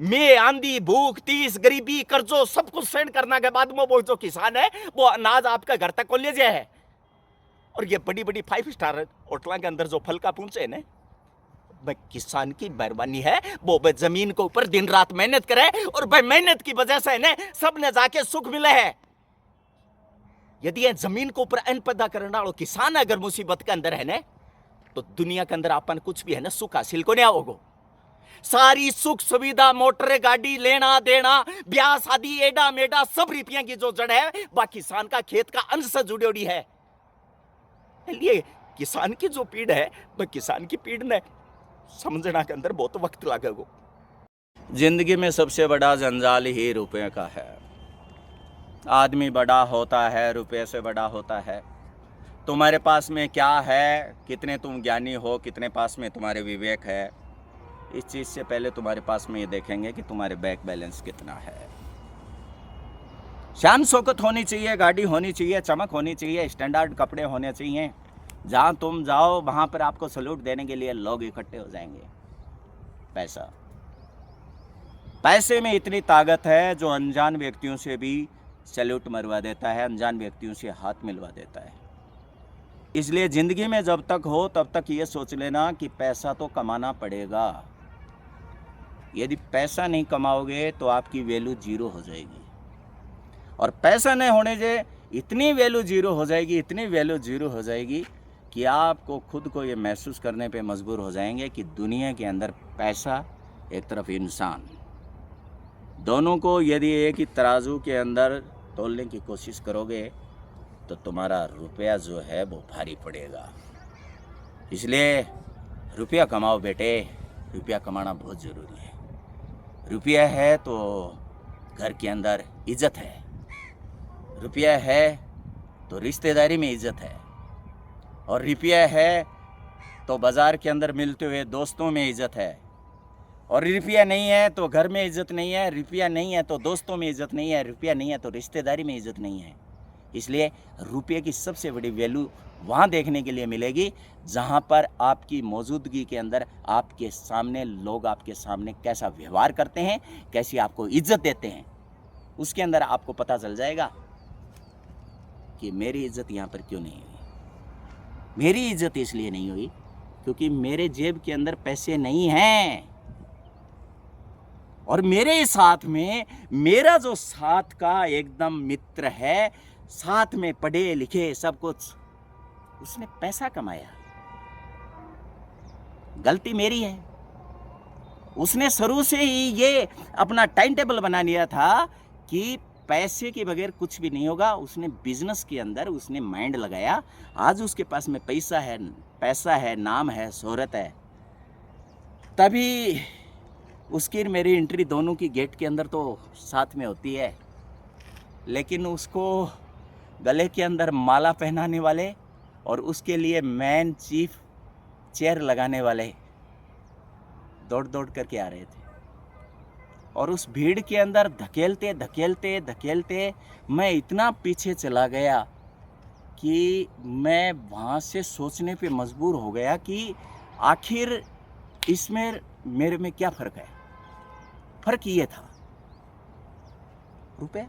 मैं आंधी भूख तीस गरीबी कर्जो सब कुछ सहन करने के बाद में वो जो किसान है वो अनाज आपका घर तक को ले जाए है। और ये बड़ी बड़ी 5 स्टार होटलों के अंदर जो फल का पहुंचे ना, भाई किसान की मेहरबानी है, वो भाई जमीन के ऊपर दिन रात मेहनत करे और भाई मेहनत की वजह से ना सबने जाके सुख मिले है। यदि ये जमीन के ऊपर अन्न पैदा करने वाला किसान अगर मुसीबत के अंदर है ना, तो दुनिया के अंदर अपन कुछ भी है ना सुख हासिल को नहीं होगा। सारी सुख सुविधा मोटर गाड़ी लेना देना ब्याह शादी एडा मेडा सब रुपया की जो जड़ है वह किसान का खेत का अन्न से जुड़ी हुई है। इसलिए किसान की जो पीड़ है वह किसान की पीड़ ने समझना के अंदर बहुत वक्त लगेगा। जिंदगी में सबसे बड़ा जंजाल ही रुपये का है। आदमी बड़ा होता है रुपये से बड़ा होता है। तुम्हारे पास में क्या है, कितने तुम ज्ञानी हो, कितने पास में तुम्हारे विवेक है, इस चीज़ से पहले तुम्हारे पास में ये देखेंगे कि तुम्हारे बैंक बैलेंस कितना है। शान शौकत होनी चाहिए, गाड़ी होनी चाहिए, चमक होनी चाहिए, स्टैंडर्ड कपड़े होने चाहिए। जहाँ तुम जाओ वहाँ पर आपको सैल्यूट देने के लिए लोग इकट्ठे हो जाएंगे। पैसे में इतनी ताकत है जो अनजान व्यक्तियों से भी सैल्यूट मरवा देता है, अनजान व्यक्तियों से हाथ मिलवा देता है। इसलिए ज़िंदगी में जब तक हो तब तक ये सोच लेना कि पैसा तो कमाना पड़ेगा। यदि पैसा नहीं कमाओगे तो आपकी वैल्यू जीरो हो जाएगी। और पैसा नहीं होने से इतनी वैल्यू जीरो हो जाएगी, इतनी वैल्यू जीरो हो जाएगी कि आपको खुद को ये महसूस करने पे मजबूर हो जाएंगे कि दुनिया के अंदर पैसा एक तरफ इंसान, दोनों को यदि एक ही तराजू के अंदर तोलने की कोशिश करोगे तो तुम्हारा रुपया जो है वो भारी पड़ेगा। इसलिए रुपया कमाओ बेटे, रुपया कमाना बहुत ज़रूरी है। रुपया है तो घर के अंदर इज्जत है, रुपया है तो रिश्तेदारी में इज्जत है, और रुपया है तो बाज़ार के अंदर मिलते हुए दोस्तों में इज्जत है, और रुपया नहीं है तो घर में इज्जत नहीं है, रुपया नहीं है तो दोस्तों में इज्जत नहीं है, रुपया नहीं है तो रिश्तेदारी में इज्जत नहीं है। इसलिए रुपये की सबसे बड़ी वैल्यू वहाँ देखने के लिए मिलेगी जहाँ पर आपकी मौजूदगी के अंदर आपके सामने लोग आपके सामने कैसा व्यवहार करते हैं, कैसी आपको इज्जत देते हैं। उसके अंदर आपको पता चल जाएगा कि मेरी इज्जत यहाँ पर क्यों नहीं हुई। मेरी इज्जत इसलिए नहीं हुई क्योंकि मेरे जेब के अंदर पैसे नहीं हैं, और मेरे साथ में मेरा जो साथ का एकदम मित्र है, साथ में पढ़े लिखे सब कुछ, उसने पैसा कमाया। गलती मेरी है। उसने शुरू से ही ये अपना टाइम टेबल बना लिया था कि पैसे के बगैर कुछ भी नहीं होगा। उसने बिजनेस के अंदर उसने माइंड लगाया। आज उसके पास में पैसा है, नाम है, शोहरत है, तभी उसकी मेरी एंट्री दोनों की गेट के अंदर तो साथ में होती है। लेकिन उसको गले के अंदर माला पहनाने वाले और उसके लिए मैन चीफ चेयर लगाने वाले दौड़ दौड़ करके आ रहे थे, और उस भीड़ के अंदर धकेलते धकेलते धकेलते मैं इतना पीछे चला गया कि मैं वहाँ से सोचने पे मजबूर हो गया कि आखिर इसमें मेरे में क्या फ़र्क है। फ़र्क ये था, रुपये